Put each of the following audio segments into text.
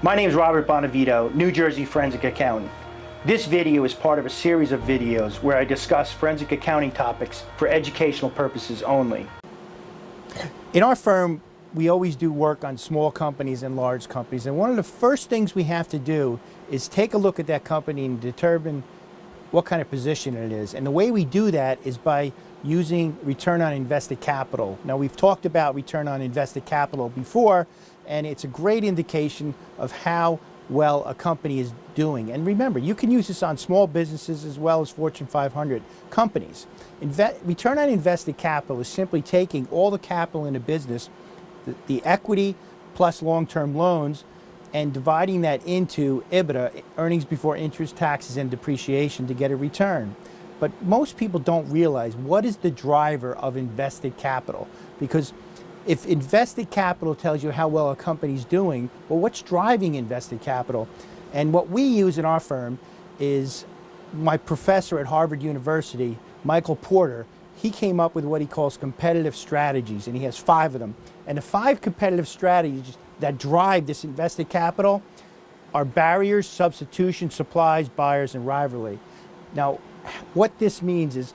My name is Robert Bonavito, New Jersey forensic accountant. This video is part of a series of videos where I discuss forensic accounting topics for educational purposes only. In our firm, we always do work on small companies and large companies, and one of the first things we have to do is take a look at that company and determine what kind of position it is. And the way we do that is by using return on invested capital. Now, we've talked about return on invested capital before, and it's a great indication of how well a company is doing. And remember, you can use this on small businesses as well as Fortune 500 companies. Return on invested capital is simply taking all the capital in a business, the equity plus long-term loans, and dividing that into EBITDA, earnings before interest, taxes, and depreciation, to get a return. But most people don't realize what is the driver of invested capital. Because if invested capital tells you how well a company's doing, well, what's driving invested capital? And what we use in our firm is my professor at Harvard University, Michael Porter. He came up with what he calls competitive strategies, and he has 5 of them. And the 5 competitive strategies that drive this invested capital are barriers, substitution, supplies, buyers, and rivalry. Now, what this means is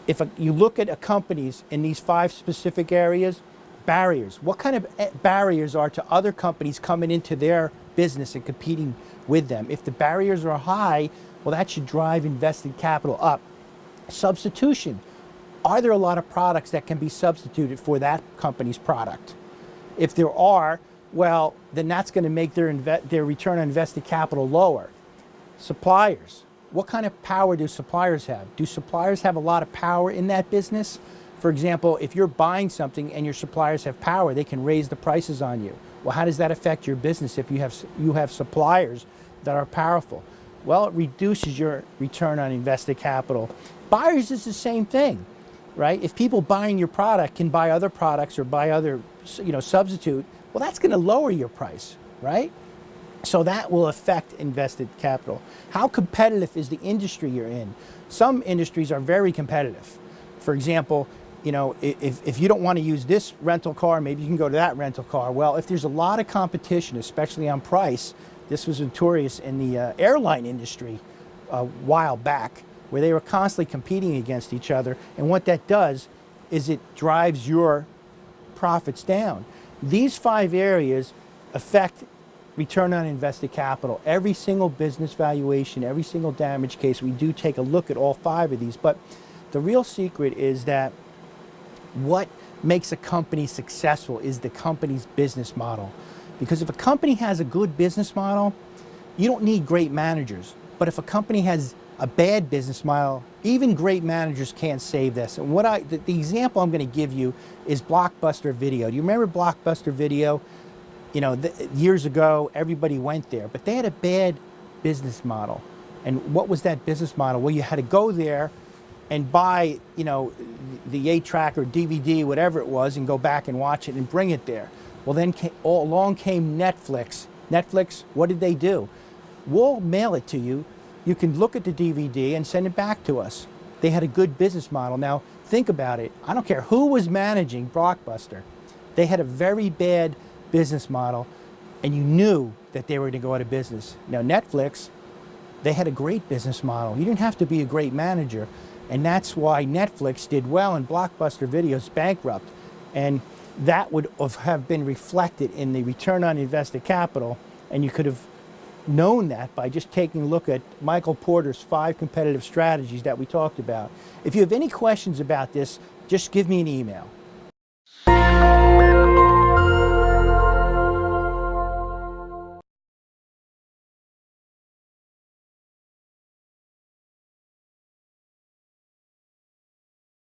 if you look at companies in these 5 specific areas, barriers, what kind of barriers are to other companies coming into their business and competing with them? If the barriers are high, well, that should drive invested capital up. Substitution. Are there a lot of products that can be substituted for that company's product? If there are, well, then that's going to make their return on invested capital lower. Suppliers. What kind of power do suppliers have? Do suppliers have a lot of power in that business? For example, if you're buying something and your suppliers have power, they can raise the prices on you. Well, how does that affect your business if you have suppliers that are powerful? Well, it reduces your return on invested capital. Buyers is the same thing, right? If people buying your product can buy other products or buy other, substitute, well, that's going to lower your price, right? So that will affect invested capital. How competitive is the industry you're in? Some industries are very competitive. For example, if you don't want to use this rental car, maybe you can go to that rental car. Well, if there's a lot of competition, especially on price, this was notorious in the airline industry a while back, where they were constantly competing against each other. And what that does is it drives your profits down. These 5 areas affect return on invested capital. Every single business valuation, every single damage case, we do take a look at all 5 of these. But the real secret is that what makes a company successful is the company's business model. Because if a company has a good business model, you don't need great managers. But if a company has a bad business model, even great managers can't save this. And the example I'm going to give you is Blockbuster Video. Do you remember Blockbuster Video? Years ago, everybody went there, but they had a bad business model. And what was that business model? Well, you had to go there and buy, the 8-track or DVD, whatever it was, and go back and watch it and bring it there. Well, then along came Netflix. Netflix, what did they do? We'll mail it to you. You can look at the DVD and send it back to us. They had a good business model. Now, think about it. I don't care who was managing Blockbuster. They had a very bad business model, and you knew that they were going to go out of business. Now, Netflix, they had a great business model. You didn't have to be a great manager, and that's why Netflix did well and Blockbuster Video's bankrupt. And that would have been reflected in the return on invested capital, and you could have known that by just taking a look at Michael Porter's 5 competitive strategies that we talked about. If you have any questions about this, just give me an email.